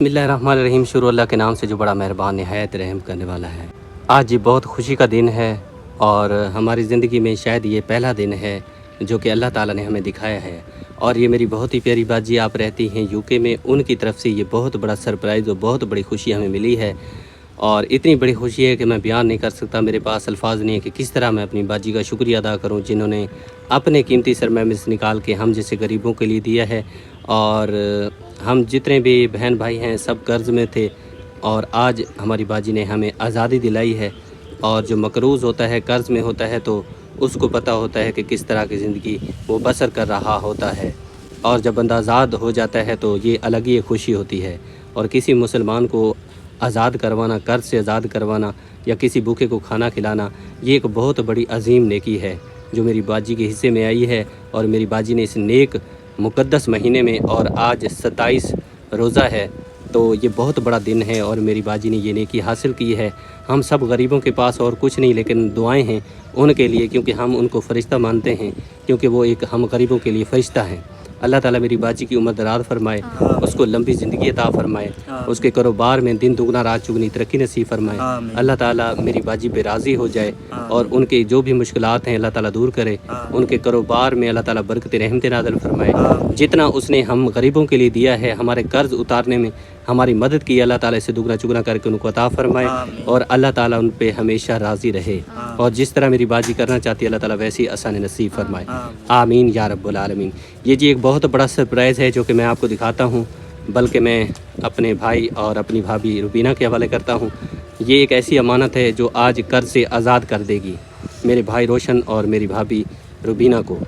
बिस्मिल्लाहिर्रहमानिर्रहीम। शुरू अल्लाह के नाम से जो बड़ा मेहरबान निहायत रहम करने वाला है। आज ये बहुत खुशी का दिन है और हमारी ज़िंदगी में शायद ये पहला दिन है जो कि अल्लाह ताला ने हमें दिखाया है। और ये मेरी बहुत ही प्यारी बाजी, आप रहती हैं यूके में, उनकी तरफ से ये बहुत बड़ा सरप्राइज़ और बहुत बड़ी खुशी हमें मिली है। और इतनी बड़ी खुशी है कि मैं बयान नहीं कर सकता, मेरे पास अल्फाज नहीं है कि किस तरह मैं अपनी बाजी का शुक्रिया अदा करूं, जिन्होंने अपने कीमती सरमाए में से निकाल के हम जैसे गरीबों के लिए दिया है। और हम जितने भी बहन भाई हैं सब कर्ज़ में थे और आज हमारी बाजी ने हमें आज़ादी दिलाई है। और जो मकरूज़ होता है, कर्ज़ में होता है, तो उसको पता होता है कि किस तरह की ज़िंदगी वो बसर कर रहा होता है। और जब बंदा आज़ाद हो जाता है तो ये अलग ही खुशी होती है। और किसी मुसलमान को आज़ाद करवाना, कर्ज़ से आज़ाद करवाना या किसी भूखे को खाना खिलाना, ये एक बहुत बड़ी अजीम नेकी है जो मेरी बाजी के हिस्से में आई है। और मेरी बाजी ने इस नेक मुक़द्दस महीने में, और आज 27 रोज़ा है, तो ये बहुत बड़ा दिन है और मेरी बाजी ने ये नेकी हासिल की है। हम सब गरीबों के पास और कुछ नहीं लेकिन दुआएं हैं उनके लिए, क्योंकि हम उनको फ़रिश्ता मानते हैं, क्योंकि वो एक हम गरीबों के लिए फ़रिश्ता हैं। अल्लाह ताला मेरी बाजी की उम्र दराज फरमाए, उसको लंबी ज़िंदगी अता फरमाए, उसके कारोबार में दिन दुगना रात चुगनी तरक्की नसीब फरमाए। अल्लाह ताला मेरी बाजी पे राज़ी हो जाए और उनके जो भी मुश्किलात हैं अल्लाह ताला दूर करे। उनके कारोबार में अल्लाह ताला बरकत रहमत नाज़िल फरमाए। जितना उसने हम गरीबों के लिए दिया है, हमारे कर्ज़ उतारने में हमारी मदद की, अल्लाह ताला इसे दुगना चुगना करके उनको अता फरमाए और अल्लाह ताला उन पे हमेशा राज़ी रहे। और जिस तरह मेरी बाजी करना चाहती है अल्लाह ताला वैसी आसान नसीब फरमाए। आमीन या रब्बुल आलमीन। ये जी एक बहुत बड़ा सरप्राइज़ है जो कि मैं आपको दिखाता हूँ, बल्कि मैं अपने भाई और अपनी भाभी रुबीना के हवाले करता हूँ। ये एक ऐसी अमानत है जो आज कर्ज़ से आज़ाद कर देगी मेरे भाई रोशन और मेरी भाभी रुबीना को।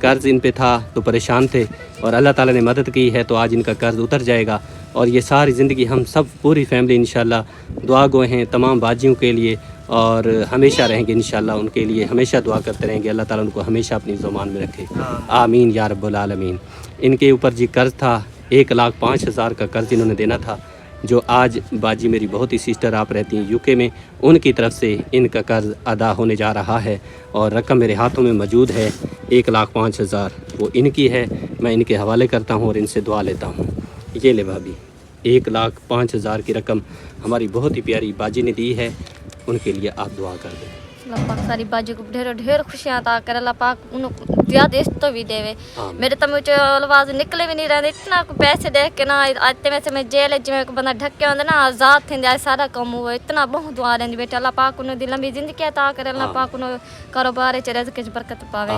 कर्ज़ इन पे था तो परेशान थे और अल्लाह ताला ने मदद की है तो आज इनका कर्ज़ उतर जाएगा। और ये सारी ज़िंदगी हम सब पूरी फैमिली इंशाल्लाह दुआ गो हैं तमाम बाजियों के लिए और हमेशा रहेंगे इंशाल्लाह, उनके लिए हमेशा दुआ करते रहेंगे। अल्लाह ताला उनको हमेशा अपनी ज़ुबान में रखे। आमीन या रब्बुल आलमीन। इनके ऊपर जी कर्ज़ था 1,05,000 का कर्ज़ इन्होंने देना था, जो आज बाजी मेरी बहुत ही सिस्टर आप रहती हैं यूके में, उनकी तरफ से इनका कर्ज़ अदा होने जा रहा है। और रकम मेरे हाथों में मौजूद है 1,05,000, वो इनकी है। मैं इनके हवाले करता हूँ और इनसे दुआ लेता हूँ। ये ले भाभी, 1,05,000 की रकम हमारी बहुत ही प्यारी बाजी ने दी है, उनके लिए आप दुआ कर दें। अल्लाह पाक सारी बाजी को ढेर ढेर खुशियां अता करे, अल्लाह पाक उनको ज़्यादा इस्तो भी देवे। मेरे तो मुझे आवाज़ निकले भी नहीं रहे, इतना को पैसे देख के ना आते में से मैं जेल जिमें को बंदा ढके होंगे ना आज़ाद थे आज सारा कम हुआ। इतना बहुत दुआ रही बेटा, अल्लाह पाक उन्हें दी लंबी ज़िंदगी अता करे, अल्लाह पाक उन्हें कारोबार च रिज़्क़ च बरकत पावे।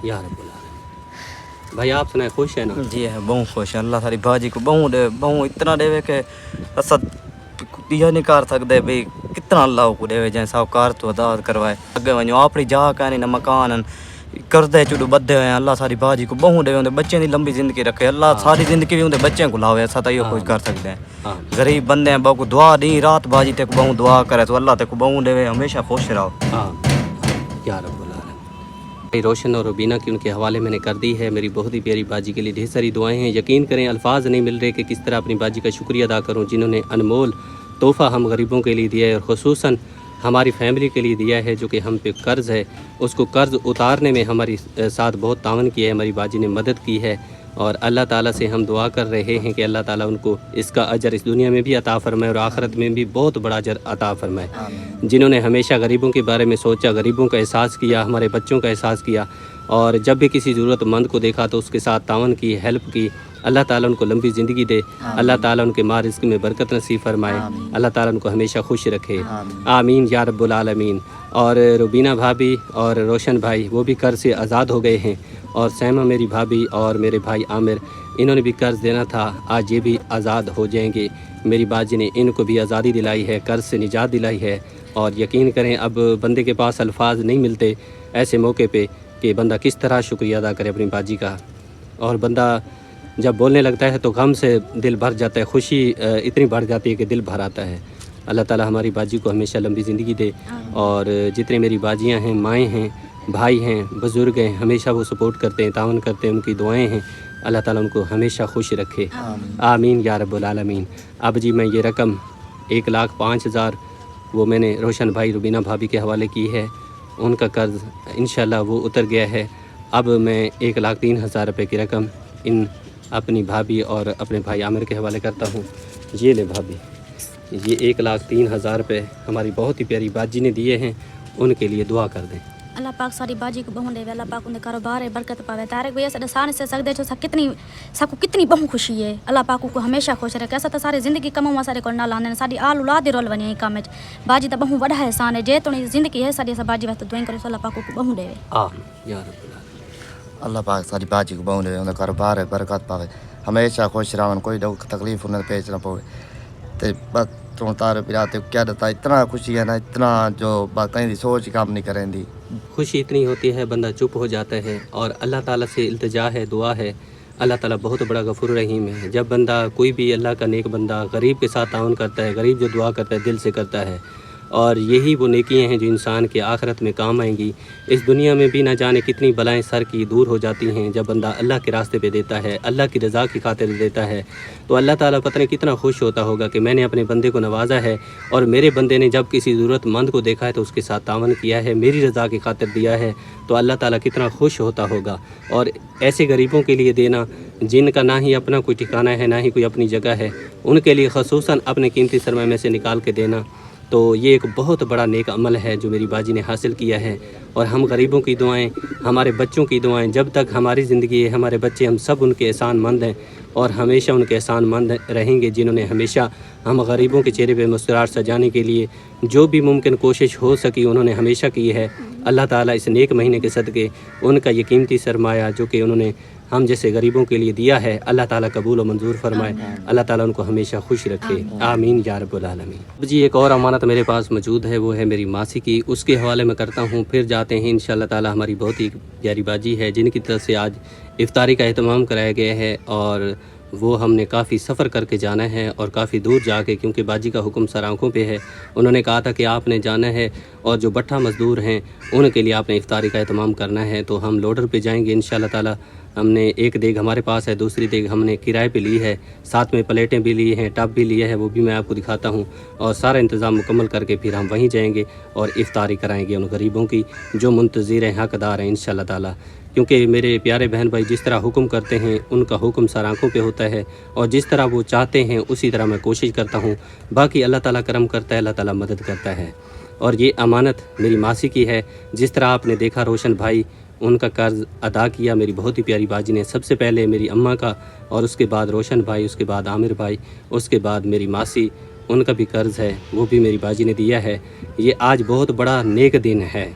या रब्बुल आलमीन। भाई आप सुनाए, खुश है ना? जी है, बहुत खुश है। अल्लाह सारी बाजी को बहु दे, बहु इतना देवे के असा यह नहीं कर सकते भाई कितना अल्लाह को देवे, जैसे साहूकार तो अदा करवाए। अगे वनो अपनी जा कहनी न मकान करदे चुडू बद्धे हुए। अल्लाह सारी बाजी को बहु देवे, उनके बच्चे की लंबी जिंदगी रखे। अल्लाह सारी जिंदगी भी उनके बच्चे को लावे, ऐसा तो ये कुछ कर सकते हैं। गरीब बंदे हैं, बहु दुआ दी रात बाजी तक बहु दुआ करे तो अल्लाह तक बहु देवे, हमेशा खुश रहो। या रब्बुल आलमीन। रोशन और रुबीना की उनके हवाले मैंने कर दी है। मेरी बहुत ही प्यारी बाजी के लिए ढेर सारी दुआएं हैं। यकीन करें अल्फाज नहीं मिल रहे कि किस तरह अपनी बाजी का शुक्रिया अदा करूं, जिन्होंने अनमोल तोहफ़ा हम गरीबों के लिए दिया है और ख़ुसूसन हमारी फैमिली के लिए दिया है, जो कि हम पे कर्ज़ है। उसको कर्ज़ उतारने में हमारी साथ बहुत तावन किया है, हमारी बाजी ने मदद की है। और अल्लाह ताला से हम दुआ कर रहे हैं कि अल्लाह ताला उनको इसका अजर इस दुनिया में भी अता फ़रमाए और आखिरत में भी बहुत बड़ा अजर अता फ़रमाए। जिन्होंने हमेशा गरीबों के बारे में सोचा, गरीबों का एहसास किया, हमारे बच्चों का एहसास किया और जब भी किसी ज़रूरतमंद को देखा तो उसके साथ तावन की, हेल्प की, अल्लाह ताला उनको लंबी ज़िंदगी दे। अल्लाह ताला उनके माँ रिज़्क़ में बरकत नसीब फरमाए। अल्लाह ताला उनको हमेशा खुश रखे। आमीन या रब्बुल आलमीन। और रुबीना भाभी और रोशन भाई वो भी कर्ज़ से आज़ाद हो गए हैं। और सैमा मेरी भाभी और मेरे भाई आमिर, इन्होंने भी कर्ज़ देना था, आज ये भी आज़ाद हो जाएंगे। मेरी बाजी ने इनको भी आज़ादी दिलाई है, कर्ज़ से निजात दिलाई है। और यकीन करें अब बंदे के पास अल्फाज नहीं मिलते ऐसे मौके पे कि बंदा किस तरह शुक्रिया अदा करे अपनी बाजी का। और बंदा जब बोलने लगता है तो गम से दिल भर जाता है, खुशी इतनी बढ़ जाती है कि दिल भर आता है। अल्लाह ताला हमारी बाजी को हमेशा लंबी ज़िंदगी दे। और जितनी मेरी बाजियाँ हैं, माएँ हैं, भाई हैं, बुज़ुर्ग हैं, हमेशा वो सपोर्ट करते हैं, तावन करते हैं, उनकी दुआएं हैं। अल्लाह ताला उनको हमेशा खुश रखे। आमीन या रब्बुल आलमीन। अब जी मैं ये रकम 1,05,000 वो मैंने रोशन भाई रुबीना भाभी के हवाले की है। उनका कर्ज़ इंशाल्लाह वो उतर गया है। अब मैं 1,03,000 रुपये की रकम इन अपनी भाभी और अपने भाई आमिर के हवाले करता हूँ। یہ لے بھابھی، یہ 1,03,000 روپے ہماری بہت ہی پیاری باجی نے دیے ہیں، ان کے لیے دعا کر دیں۔ اللہ پاک ساری باجی کو بہوں دے، اللہ پاک ان کے کاروبار ہے برکت پاوے۔ طارق بھیا سے سان سے سکدے جو سب کو کتنی بہوں خوشی ہے، اللہ پاک کو ہمیشہ خوش رکھے۔ ایسا تو ساری زندگی کماں سارے کو نہ لانے ساری آل اولاد رول ونی کام وچ باجی تو بہوں وڈا احسان ہے، جے تو زندگی ہے ساری باجی واسطے دعائیں کرو اللہ پاک کو بہوں دے۔ آمین یا رب العالمین۔ اللہ پاک ساری باجی کو بہوں دے، ان کا کاروبار ہے برکت پاوے، ہمیشہ خوش رہن، کوئی دکھ تکلیف انہیں پیش نہ پوے۔ تے بس تم تارے پیا تے کیا دتا اتنا خوشی ہے نا، اتنا جو باتیں دی سوچ کام نہیں کریں دی۔ خوشی اتنی ہوتی ہے بندہ چپ ہو جاتا ہے، اور اللہ تعالیٰ سے التجا ہے، دعا ہے۔ اللہ تعالیٰ بہت بڑا غفور رحیم ہے۔ جب بندہ کوئی بھی اللہ کا نیک بندہ غریب کے ساتھ تعاون کرتا ہے، غریب جو دعا کرتا ہے دل سے کرتا ہے، اور یہی وہ نیکیاں ہیں جو انسان کے آخرت میں کام آئیں گی۔ اس دنیا میں بھی نہ جانے کتنی بلائیں سر کی دور ہو جاتی ہیں جب بندہ اللہ کے راستے پہ دیتا ہے، اللہ کی رضا کی خاطر دیتا ہے، تو اللہ تعالیٰ پتہ نہیں کتنا خوش ہوتا ہوگا کہ میں نے اپنے بندے کو نوازا ہے، اور میرے بندے نے جب کسی ضرورت مند کو دیکھا ہے تو اس کے ساتھ تعاون کیا ہے، میری رضا کی خاطر دیا ہے، تو اللہ تعالیٰ کتنا خوش ہوتا ہوگا۔ اور ایسے غریبوں کے لیے دینا جن کا نہ ہی اپنا کوئی ٹھکانہ ہے، نہ ہی کوئی اپنی جگہ ہے، ان کے لیے خصوصاً اپنے قیمتی سرمایہ میں سے نکال کے دینا، تو یہ ایک بہت بڑا نیک عمل ہے جو میری باجی نے حاصل کیا ہے۔ اور ہم غریبوں کی دعائیں، ہمارے بچوں کی دعائیں، جب تک ہماری زندگی ہے ہمارے بچے ہم سب ان کے احسان مند ہیں، اور ہمیشہ ان کے احسان مند رہیں گے، جنہوں نے ہمیشہ ہم غریبوں کے چہرے پہ مسکراہٹ سجانے کے لیے جو بھی ممکن کوشش ہو سکی انہوں نے ہمیشہ کی ہے۔ اللہ تعالیٰ اس نیک مہینے کے صدقے ان کا یہ قیمتی سرمایہ جو کہ انہوں نے ہم جیسے غریبوں کے لیے دیا ہے، اللہ تعالیٰ قبول و منظور فرمائے، اللہ تعالیٰ ان کو ہمیشہ خوش رکھے، آمین یا رب العالمین۔ جی ایک اور امانت میرے پاس موجود ہے، وہ ہے میری ماسی کی، اس کے حوالے میں کرتا ہوں، پھر جاتے ہیں انشاءاللہ تعالیٰ۔ ہماری بہت ہی پیاری باجی ہے جن کی طرف سے آج افطاری کا اہتمام کرایا گیا ہے، اور وہ ہم نے کافی سفر کر کے جانا ہے، اور کافی دور جا کے، کیونکہ باجی کا حکم سر آنکھوں پہ ہے۔ انہوں نے کہا تھا کہ آپ نے جانا ہے، اور جو بٹھا مزدور ہیں ان کے لیے آپ نے افطاری کا اہتمام کرنا ہے، تو ہم لوڈر پہ جائیں گے انشاءاللہ تعالیٰ۔ ہم نے ایک دیگ ہمارے پاس ہے، دوسری دیگ ہم نے کرائے پہ لی ہے، ساتھ میں پلیٹیں بھی لی ہیں، ٹب بھی لیا ہے، وہ بھی میں آپ کو دکھاتا ہوں، اور سارا انتظام مکمل کر کے پھر ہم وہیں جائیں گے اور افطاری کرائیں گے ان غریبوں کی جو منتظر ہیں، حقدار ہیں انشاءاللہ تعالیٰ۔ کیونکہ میرے پیارے بہن بھائی جس طرح حکم کرتے ہیں ان کا حکم سر آنکھوں پہ ہوتا ہے، اور جس طرح وہ چاہتے ہیں اسی طرح میں کوشش کرتا ہوں، باقی اللہ تعالیٰ کرم کرتا ہے، اللہ تعالیٰ مدد کرتا ہے۔ اور یہ امانت میری ماسی کی ہے، جس طرح آپ نے دیکھا روشن بھائی ان کا قرض ادا کیا میری بہت ہی پیاری باجی نے، سب سے پہلے میری اماں کا، اور اس کے بعد روشن بھائی، اس کے بعد عامر بھائی، اس کے بعد میری ماسی، ان کا بھی قرض ہے، وہ بھی میری باجی نے دیا ہے۔ یہ آج بہت بڑا نیک دن ہے،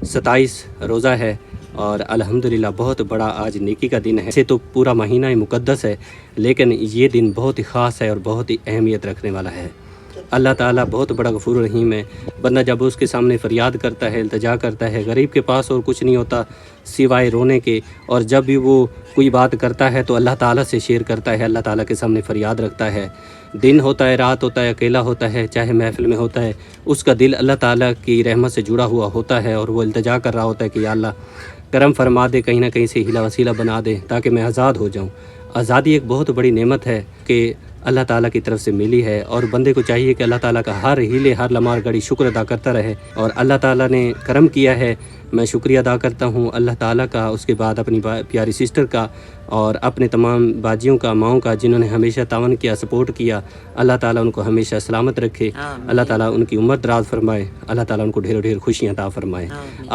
27 روزہ ہے، اور الحمدللہ بہت بڑا آج نیکی کا دن ہے۔ اسے تو پورا مہینہ ہی مقدس ہے، لیکن یہ دن بہت ہی خاص ہے اور بہت ہی اہمیت رکھنے والا ہے۔ اللہ تعالیٰ بہت بڑا غفور رحیم ہے۔ بندہ جب اس کے سامنے فریاد کرتا ہے، التجا کرتا ہے، غریب کے پاس اور کچھ نہیں ہوتا سوائے رونے کے، اور جب بھی وہ کوئی بات کرتا ہے تو اللہ تعالیٰ سے شیئر کرتا ہے، اللہ تعالیٰ کے سامنے فریاد رکھتا ہے۔ دن ہوتا ہے، رات ہوتا ہے، اکیلا ہوتا ہے، چاہے محفل میں ہوتا ہے، اس کا دل اللہ تعالیٰ کی رحمت سے جڑا ہوا ہوتا ہے، اور وہ التجا کر رہا ہوتا ہے کہ یا اللہ کرم فرما دے، کہیں نہ کہیں سے ہیلا وسیلہ بنا دے تاکہ میں آزاد ہو جاؤں۔ آزادی ایک بہت بڑی نعمت ہے کہ اللہ تعالیٰ کی طرف سے ملی ہے، اور بندے کو چاہیے کہ اللہ تعالیٰ کا ہر ہیلے ہر لمحہ گھڑی شکر ادا کرتا رہے، اور اللہ تعالیٰ نے کرم کیا ہے، میں شکریہ ادا کرتا ہوں اللہ تعالیٰ کا، اس کے بعد اپنی پیاری سسٹر کا، اور اپنے تمام باجیوں کا، ماؤں کا، جنہوں نے ہمیشہ تعاون کیا، سپورٹ کیا۔ اللہ تعالیٰ ان کو ہمیشہ سلامت رکھے، اللہ تعالیٰ ان کی عمر دراز فرمائے، اللہ تعالیٰ ان کو ڈھیر ڈھیر خوشیاں عطا فرمائے،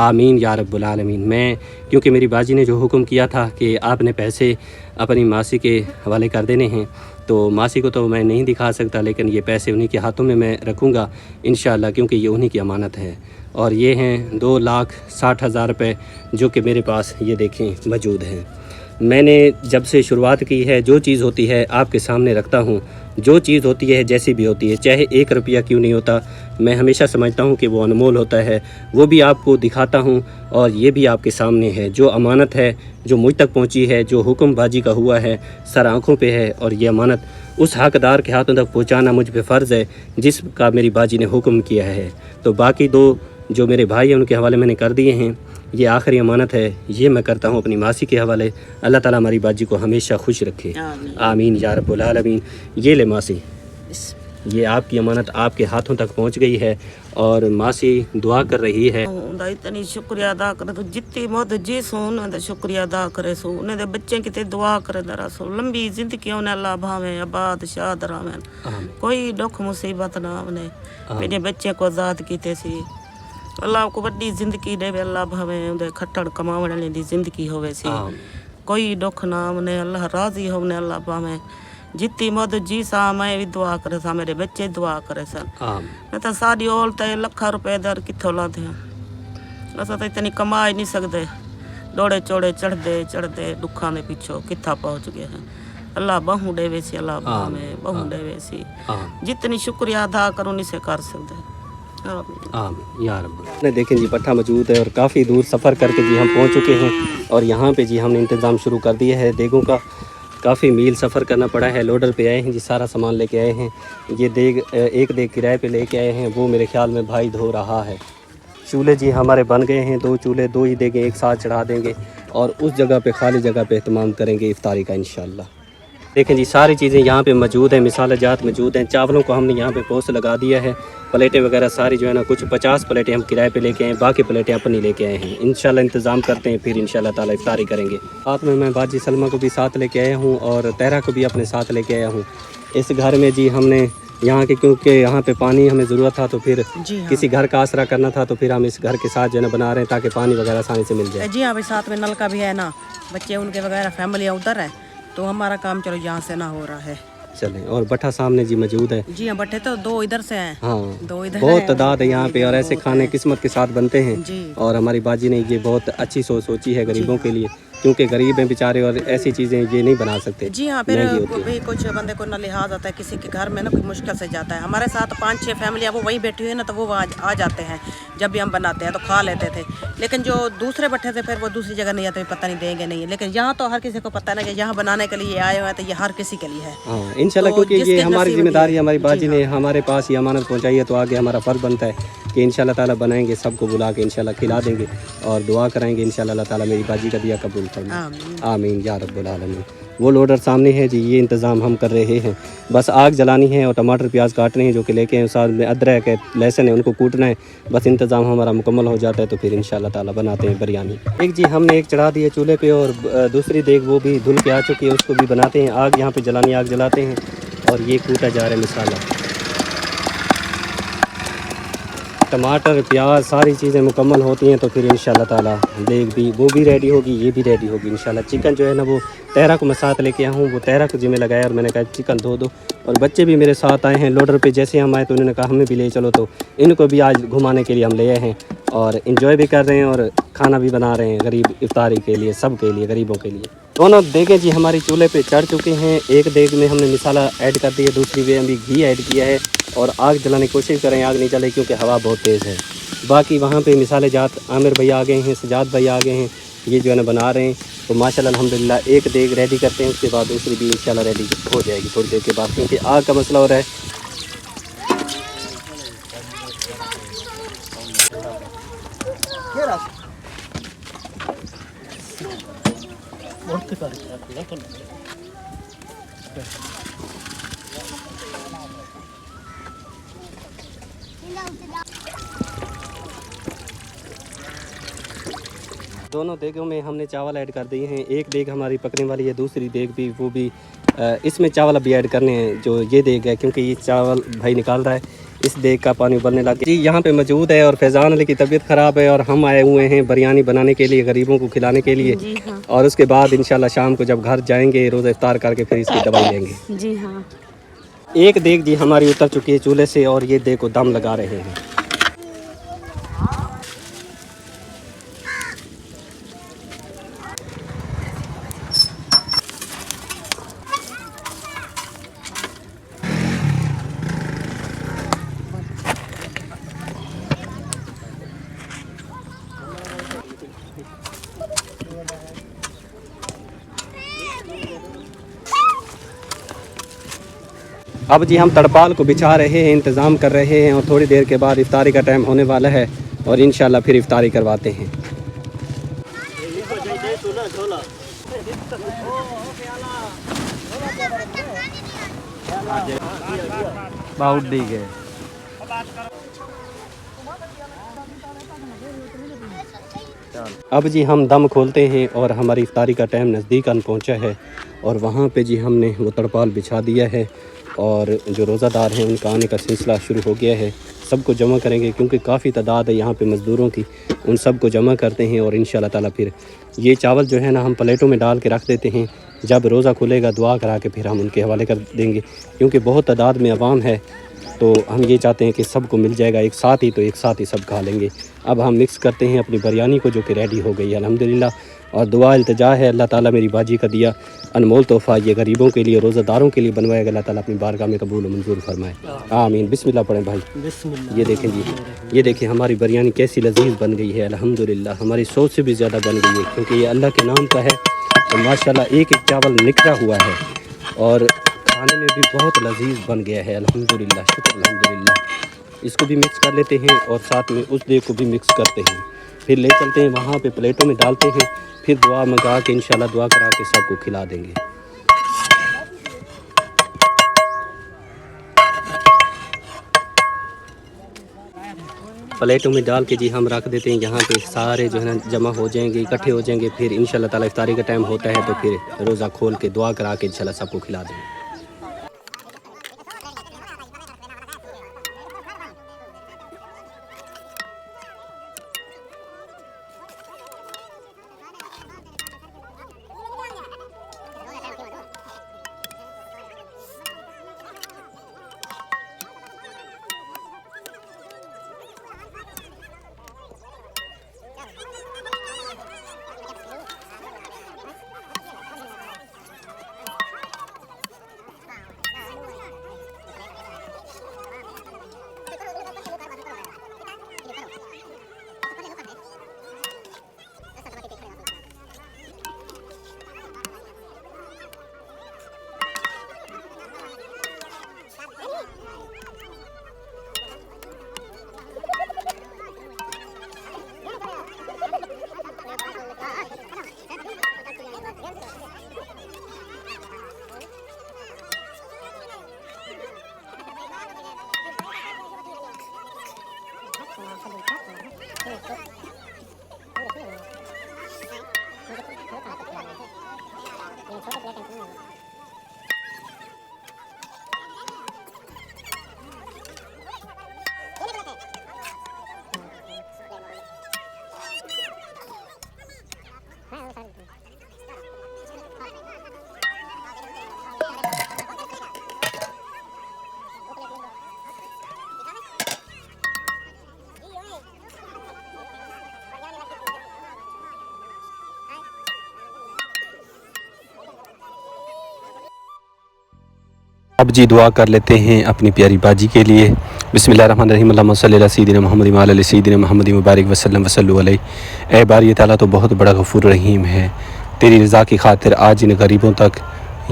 آمین یا رب العالمین۔ میں کیونکہ میری باجی نے جو حکم کیا تھا کہ آپ نے پیسے اپنی ماسی کے حوالے کر دینے ہیں، تو ماسی کو تو میں نہیں دکھا سکتا، لیکن یہ پیسے انہی کے ہاتھوں میں رکھوں گا انشاءاللہ، کیونکہ یہ انہی کی امانت ہے، اور یہ ہیں 2,60,000 روپے جو کہ میرے پاس یہ دیکھیں موجود ہیں۔ میں نے جب سے شروعات کی ہے جو چیز ہوتی ہے آپ کے سامنے رکھتا ہوں، جو چیز ہوتی ہے جیسی بھی ہوتی ہے، چاہے 1 روپیہ کیوں نہیں ہوتا، میں ہمیشہ سمجھتا ہوں کہ وہ انمول ہوتا ہے، وہ بھی آپ کو دکھاتا ہوں، اور یہ بھی آپ کے سامنے ہے، جو امانت ہے جو مجھ تک پہنچی ہے، جو حکم باجی کا ہوا ہے سر آنکھوں پہ ہے، اور یہ امانت اس حقدار کے ہاتھوں تک پہنچانا مجھ پہ فرض ہے جس کا میری باجی نے حکم کیا ہے۔ تو باقی 2 جو میرے بھائی ہیں ان کے حوالے میں نے کر دیے ہیں، یہ آخری امانت ہے، یہ میں کرتا ہوں اپنی ماسی کے حوالے۔ اللہ تعالیٰ ہماری باجی کو ہمیشہ خوش رکھے، آمین یا رب العالمین۔ یہ لے ماسی، ये आपकी अमानत आपके हाथों तक पहुंच गई है और मासी दुआ कर रही है। ਉਹਦਾ ਇਤਨੀ ਸ਼ੁਕਰੀਆ ਅਦਾ ਕਰੇ ਤੂੰ ਜਿੱਤੀ ਮੌਤ ਜੀ ਸੋ ਉਹਨਾਂ ਦਾ ਸ਼ੁਕਰੀਆ ਅਦਾ ਕਰੇ ਸੋ ਉਹਨਾਂ ਦੇ ਬੱਚੇ ਕਿਤੇ ਦੁਆ करे दरा सो लंबी जिंदगी उन्हें अल्लाह भावे आबाद शाद रहे कोई दुख मुसीबत ना उन्हें मेरे बच्चे को आजाद कीते सी अल्लाह को बड़ी जिंदगी देवे अल्लाह भावे उन्हें खट्टड़ कमाने वाली दी जिंदगी होवे सी कोई दुख ना उन्हें अल्लाह राजी हो उन्हें अल्लाह भावे जितनी मदद जी सा मैं भी दुआ करे सा मेरे बच्चे दुआ करे सन मैं तो सारी औरत लखा रुपए दर कितों लाते हैं असा तो इतनी कमा ही नहीं सकते दौड़े चौड़े चढ़ते दुखा के पिछो किथा पहुँच गए हैं अल्लाह बहु देवे सी अल्लाह भावे बहु देवे सी जितनी शुक्रिया अदा करो नहीं से कर सकते यार देखें जी पट्टा मौजूद है और काफ़ी दूर सफ़र करके जी हम पहुंच चुके हैं और यहाँ पे जी हमने इंतज़ाम शुरू कर दिया है देगों का। काफ़ी मील सफ़र करना पड़ा है। लोडर पे आए हैं जी, सारा सामान लेके आए हैं। ये देग एक देग किराए पे लेके आए हैं, वो मेरे ख्याल में भाई धो रहा है। चूल्हे जी हमारे बन गए हैं, 2 चूल्हे 2 ही देंगे, एक साथ चढ़ा देंगे और उस जगह पे खाली जगह पे एहतमाम करेंगे इफ्तारी का इंशाल्लाह। देखें जी सारी चीज़ें यहाँ पे मौजूद हैं, मिसाल जात मौजूद हैं। चावलों को हमने यहाँ पे पोस्ट लगा दिया है। प्लेटें वगैरह सारी जो है ना, कुछ 50 प्लेटें हम किराए पे लेके आए, बाकी प्लेटें अपनी लेके आए हैं। इंशाल्लाह इंतज़ाम करते हैं, फिर इंशाल्लाह ताला इफ्तारी करेंगे। साथ में मैं बाजी सलमा को भी साथ लेके आया हूँ और तहरा को भी अपने साथ लेके आया हूँ। इस घर में जी हमने यहाँ के, क्योंकि यहाँ पे पानी हमें ज़रूरत था तो फिर किसी घर का आसरा करना था, तो फिर हम इस घर के साथ जो है ना बना रहे हैं ताकि पानी वगैरह आसानी से मिल जाए। जी हाँ भाई, साथ में नल का भी है ना, बच्चे उनके वगैरह फैमिलियाँ उधर है तो हमारा काम चलो यहाँ से ना हो रहा है। चलें, और भट्ठा सामने जी मौजूद है। जी हाँ, भट्ठे तो 2 इधर से हैं। हाँ, 2 इधर बहुत तादाद है यहाँ पे और ऐसे खाने किस्मत के साथ बनते हैं। जी। और हमारी बाजी ने ये बहुत अच्छी सोच सोची है गरीबों के लिए, क्योंकि गरीब हैं बेचारे और ऐसी चीज़ें ये नहीं बना सकते। जी हाँ, फिर भी कुछ बंदे को न लिहाज आता है, किसी के घर में ना कोई मुश्किल से जाता है। हमारे साथ 5-6 फैमिलियाँ वो वहीं बैठी हुई है ना, तो वो आ जाते हैं जब भी हम बनाते हैं तो खा लेते थे। लेकिन जो दूसरे भट्ठे थे फिर वो दूसरी जगह नहीं जाते, पता नहीं देंगे नहीं। लेकिन यहाँ तो हर किसी को पता है कि यहाँ बनाने के लिए आए हुए हैं, तो ये हर किसी के लिए है। हाँ इंशाल्लाह, क्योंकि ये हमारी जिम्मेदारी, हमारी बाजी ने हमारे पास ये अमानत पहुँचाई है, तो आगे हमारा फ़र्ज बनता है कि इंशाल्लाह ताला बनाएंगे, सबको बुला के इंशाल्लाह खिला देंगे और दुआ कराएंगे इंशाल्लाह अल्लाह ताला मेरी बाजी का दिया कबूल फरमाए। आमीन या रब्बुल आलमीन। वो लोडर सामने है जी, ये इंतज़ाम हम कर रहे हैं। बस आग जलानी है और टमाटर प्याज काटने हैं जो कि लेके हैं, साथ में अदरक है, लहसुन है, उनको कूटना है। बस इंतज़ाम हमारा मुकम्मल हो जाता है तो फिर इंशाल्लाह ताला बनाते हैं बिरयानी। एक जी हमने एक चढ़ा दी है चूल्हे पे और दूसरी देग वो भी धुल के आ चुकी है, उसको भी बनाते हैं। आग यहाँ पे जलानी, आग जलाते हैं और ये कूटा जा रहा है मसाला। टमाटर प्याज सारी चीज़ें मुकम्मल होती हैं तो फिर इंशाल्लाह ताला देग भी वो भी रेडी होगी, ये भी रेडी होगी इंशाल्लाह। चिकन जो है ना, वो तहरा को मैं साथ लेके आया हूँ, वो तहरा को जिम्मे लगाया और मैंने कहा चिकन धो दो। और बच्चे भी मेरे साथ आए हैं लोडर पे। जैसे हम आए तो उन्होंने कहा हमें भी ले चलो, तो इनको भी आज घुमाने के लिए हम ले आए हैं और इन्जॉय भी कर रहे हैं और खाना भी बना रहे हैं गरीब इफ्तारी के लिए, सब के लिए, गरीबों के लिए। दोनों देगें जी हमारी चूल्हे पे चढ़ चुके हैं। एक देग में हमने मसाला ऐड कर दिया, दूसरी में अभी घी ऐड किया है और आग जलाने की कोशिश करें, आग नहीं जले क्योंकि हवा बहुत तेज़ है। बाकी वहाँ पे मिसाले जात आमिर भैया आ गए हैं, सजाद भैया आ गए हैं, ये जो है ना बना रहे हैं। तो माशाल्लाह अल्हम्दुलिल्लाह एक देग रेडी करते हैं, उसके बाद दूसरी भी इंशाल्लाह रेडी हो जाएगी थोड़ी देर के बाद, क्योंकि आग का मसला हो रहा है। दोनों देगों में हमने चावल ऐड कर दिए हैं। एक देग हमारी पकने वाली है, दूसरी देग भी वो भी इसमें चावल अभी ऐड करने हैं। जो ये देग है, क्योंकि ये चावल भाई निकाल रहा है, इस देग का पानी उबलने लगा जी यहाँ पे मौजूद है। और फैज़ान अली की तबीयत ख़राब है और हम आए हुए हैं बिरयानी बनाने के लिए, गरीबों को खिलाने के लिए। हाँ। और उसके बाद इंशाल्लाह शाम को जब घर जाएंगे रोज़ा इफ्तार करके फिर इसकी दवाई लेंगे। जी हाँ। एक देग जी हमारी उतर चुकी है चूल्हे से और ये देग को दम लगा रहे हैं। अब जी हम तड़पाल को बिछा रहे हैं, इंतज़ाम कर रहे हैं और थोड़ी देर के बाद इफ्तारी का टाइम होने वाला है और इंशाल्लाह फिर इफ्तारी करवाते हैं। बहुत दी गए। अब जी हम दम खोलते हैं और हमारी इफ्तारी का टाइम नज़दीक आन पहुंचा है और वहाँ पे जी हमने वो तड़पाल बिछा दिया है और जो रोज़ादार हैं उनका आने का सिलसिला शुरू हो गया है। सबको जमा करेंगे क्योंकि काफ़ी तादाद है यहाँ पे मज़दूरों की, उन सबको जमा करते हैं और इंशाल्लाह ताला फिर ये चावल जो है ना हम प्लेटों में डाल के रख देते हैं। जब रोज़ा खुलेगा दुआ करा के फिर हम उनके हवाले कर देंगे क्योंकि बहुत तादाद में अवाम है, तो हम ये चाहते हैं कि सबको मिल जाएगा एक साथ ही, तो एक साथ ही सब खा लेंगे। अब हम मिक्स करते हैं अपनी बिरयानी को जो कि रेडी हो गई है अल्हम्दुलिल्लाह। और दुआ इल्तिजा है अल्लाह ताला मेरी बाजी का दिया अनमोल तोहफ़ा ये गरीबों के लिए, रोज़ादारों के लिए बनवाया गया, अल्लाह ताला अपनी बारगाह में कबूल और मंजूर फरमाए, आमीन। बिस्मिल्लाह पढ़ें भाई। ये देखें जी, ये देखें हमारी बिरयानी कैसी लजीज बन गई है अल्हम्दुलिल्लाह। हमारी सोच से भी ज़्यादा बन गई है क्योंकि ये अल्लाह के नाम का है। तो माशाल्लाह एक एक चावल निकला हुआ है और खाने में भी बहुत लजीज बन गया है अल्हम्दुलिल्लाह, शुक्र अल्हम्दुलिल्लाह। इसको भी मिक्स कर लेते हैं और साथ में उस देग को भी मिक्स करते हैं, फिर ले चलते हैं वहाँ पे प्लेटों में डालते हैं, फिर दुआ मंगा के इंशाल्लाह दुआ करा के सबको खिला देंगे। प्लेटों में डाल के जी हम रख देते हैं, यहाँ पे सारे जो है ना जमा हो जाएंगे, इकट्ठे हो जाएंगे। फिर इंशाल्लाह ताला इफ्तारी का टाइम होता है तो फिर रोज़ा खोल के दुआ करा के इंशाल्लाह सबको खिला देंगे। अब जी दुआ कर लेते हैं अपनी प्यारी बाजी के लिए। बिस्मिल्लाहिर्रहमानिर्रहीम, अल्लाहुम्मा सल्ली अला सय्यिदिना मुहम्मद व अला सय्यिदिना मुहम्मद मुबारक वसल्लम वसल्लु अलैहि। ऐ बारी ताला तो बहुत बड़ा गफूर रहीम है, तेरी रज़ा की खातिर आज इन गरीबों तक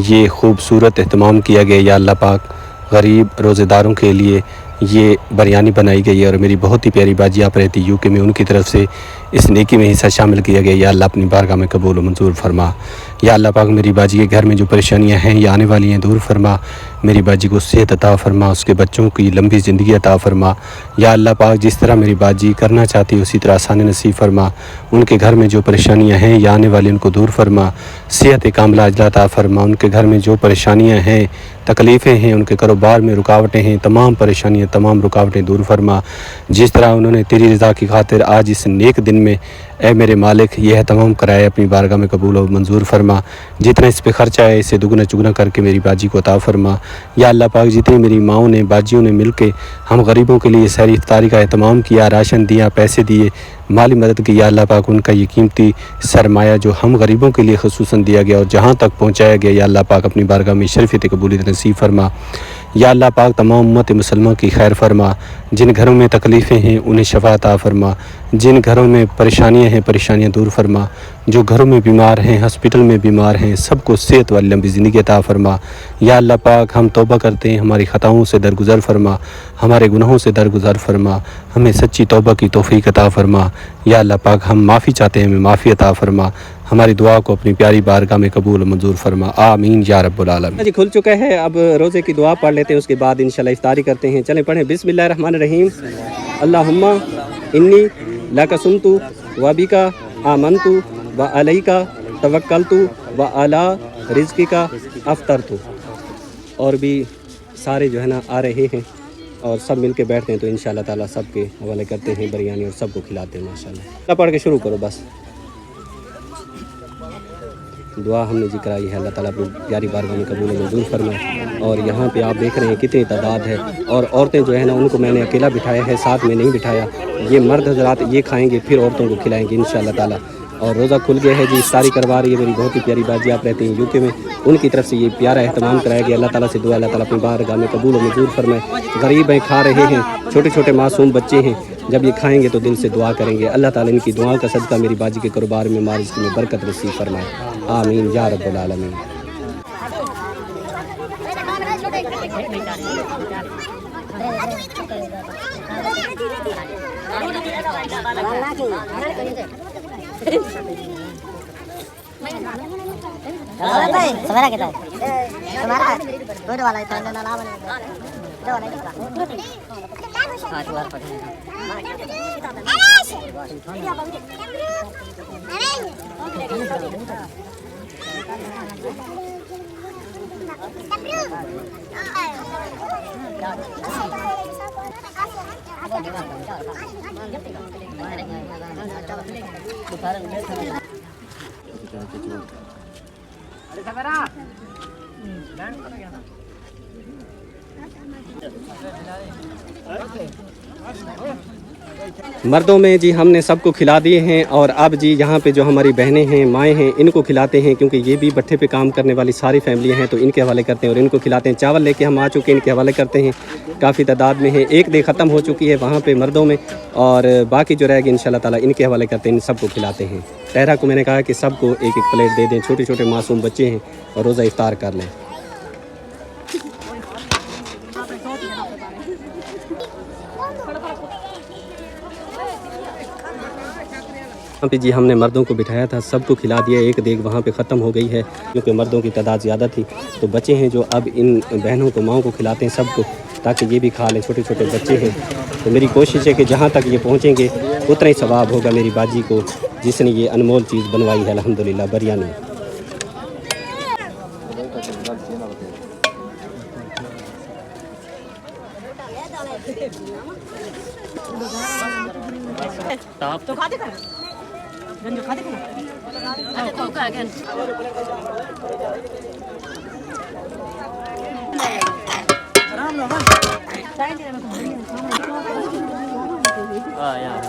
ये खूबसूरत एहतमाम किया गया। या अल्लाह पाक गरीब रोज़ेदारों के लिए ये बिरयानी बनाई गई है और मेरी बहुत ही प्यारी बाजी आप रहती यूके में, उनकी तरफ से इस नेकी में हिस्सा शामिल किया गया। या अल्लाह अपनी बारगाह में कबूल व मंजूर फरमा। या अल्लाह पाक मेरी बाजी के घर में जो परेशानियां हैं या आने वाली हैं दूर फरमा। मेरी बाजी को सेहत अता फरमा, उसके बच्चों की लंबी ज़िंदगी अता फरमा। या अल्लाह पाक जिस तरह मेरी बाजी करना चाहती है उसी तरह आसानी नसीब फरमा। उनके घर में जो परेशानियां हैं या आने वाली उनको दूर फरमा, सेहत कामिला अजला अता फरमा। उनके घर में जो परेशानियां हैं, तकलीफ़ें हैं, उनके कारोबार में रुकावटें हैं, तमाम परेशानियां तमाम रुकावटें दूर फरमा। जिस तरह उन्होंने तेरी रज़ा की खातिर आज इस नेक दिन में ऐ मेरे मालिक यह तमाम कराए अपनी बारगाह में कबूल और मंजूर फरमा। जितना इस पे खर्चा है इसे दुगना चुगना करके मेरी बाजी को अता फरमा। या अल्लाह पाक जितनी मेरी माओं ने बाजियों ने मिल के हम गरीबों के लिए सहरी इफ्तारी का एहतमाम किया, राशन दिया, पैसे दिए, माली मदद की, या अल्लाह पाक उनका ये कीमती सरमाया जो हम गरीबों के लिए ख़ुसूसन दिया गया और जहाँ तक पहुँचाया गया, या अल्लाह पाक अपनी बारगाह में शरफ़त कबूलियत नसीब फरमा। या अल्लाह पाक तमाम उम्मत मुसलमान की खैर फरमा। जिन घरों में तकलीफ़ें हैं उन्हें शफ़ा अता फरमा, जिन घरों में परेशानियां हैं परेशानियां दूर फरमा, जो घरों में बीमार हैं हॉस्पिटल में बीमार हैं सबको सेहत वाली लंबी ज़िंदगी अता फरमा। या अल्लाह पाक हम तौबा करते हैं, हमारी ख़ताओं से दरगुज़र फरमा, हमारे गुनाहों से दरगुज़र फरमा, हमें सच्ची तौबा की तौफ़ीक अता फरमा। या अल्लाह पाक हम माफ़ी चाहते हैं, हमें माफ़ी अता फरमा, हमारी दुआ को अपनी प्यारी बारगाह में कबूल मंजूर फरमा। आमीन या रब्बुल आलमीन। जी खुल चुका है, अब रोज़े की दुआ पढ़ लेते हैं, उसके बाद इंशाल्लाह इफ्तारी करते हैं। चलें पढ़ें। बिस्मिल्लाहिर्रहमानिर्रहीम। अल्लाहुम्मा इन्नी लका सुमतु व बिका आमनतु व अलैका तवक्कलतु व अला रिज़्क़िका अफ़तरतु। और भी सारे जो है ना आ रहे हैं और सब मिल के बैठते हैं तो इंशाल्लाह ताला सबके हवाले करते हैं बिरयानी और सबको खिलाते हैं माशाल्लाह। पढ़ के शुरू करो बस। दुआ हमने जिक्र आई है, अल्लाह ताला अपनी प्यारी बारगाह में कबूल मंजूर फरमाए। और यहाँ पे आप देख रहे हैं कितनी तादाद है और औरतें जो है ना उनको मैंने अकेला बिठाया है, साथ में नहीं बिठाया। ये मर्द हजरात ये खाएंगे फिर औरतों को खिलाएंगे इंशाल्लाह ताला। और रोज़ा खुल गया है जी, इफ्तारी करवा रही है मेरी बहुत ही प्यारी बाजी, आप रहते हैं यूके में, उनकी तरफ से ये प्यारा एहतमाम कराया गया। अल्लाह ताला से दुआ अल्लाह ताला अपनी बारगाह में कबूल और मंजूर फरमाए। गरीब हैं, खा रहे हैं, छोटे छोटे मासूम बच्चे हैं, जब ये खाएंगे तो दिल से दुआ करेंगे। अल्लाह ताला इनकी दुआ का सदका मेरी बाजी के कारोबार में मारिज़ में बरकत नसीब फरमाए। आमीन या रब्बुल आलमीन। सवेरा कितना तुम्हारा दूध वाला इतना ना लाभ दो वाला हां तो वाला पड़े मर्दों में जी हमने सबको खिला दिए हैं और अब जी यहाँ पे जो हमारी बहनें हैं माएँ हैं इनको खिलाते हैं, क्योंकि ये भी भट्ठे पे काम करने वाली सारी फैमिलियाँ हैं तो इनके हवाले करते हैं और इनको खिलाते हैं। चावल लेके हम आ चुके हैं, इनके हवाले करते हैं, काफ़ी तादाद में है। एक डे ख़त्म हो चुकी है वहाँ पे मर्दों में और बाकी जो रहेगी इंशाल्लाह ताला इनके हवाले करते हैं, इन सबको खिलाते हैं। तहरा को मैंने कहा कि सबको एक एक प्लेट दे दें, छोटे छोटे मासूम बच्चे हैं और रोज़ा इफ्तार कर लें। वहाँ पे जी हमने मर्दों को बिठाया था, सबको खिला दिया। एक देग वहाँ पे ख़त्म हो गई है क्योंकि मर्दों की तादाद ज़्यादा थी, तो बच्चे हैं जो अब इन बहनों को माओं को खिलाते हैं सबको, ताकि ये भी खा लें। छोटे छोटे बच्चे हैं तो मेरी कोशिश है कि जहाँ तक ये पहुँचेंगे उतना ही सवाब होगा मेरी बाजी को, जिसने ये अनमोल चीज़ बनवाई है अल्हम्दुलिल्लाह बिरयानी। तो खाते कर गंजो खाते कर अरे तो का गन राम राम साइड में हां यार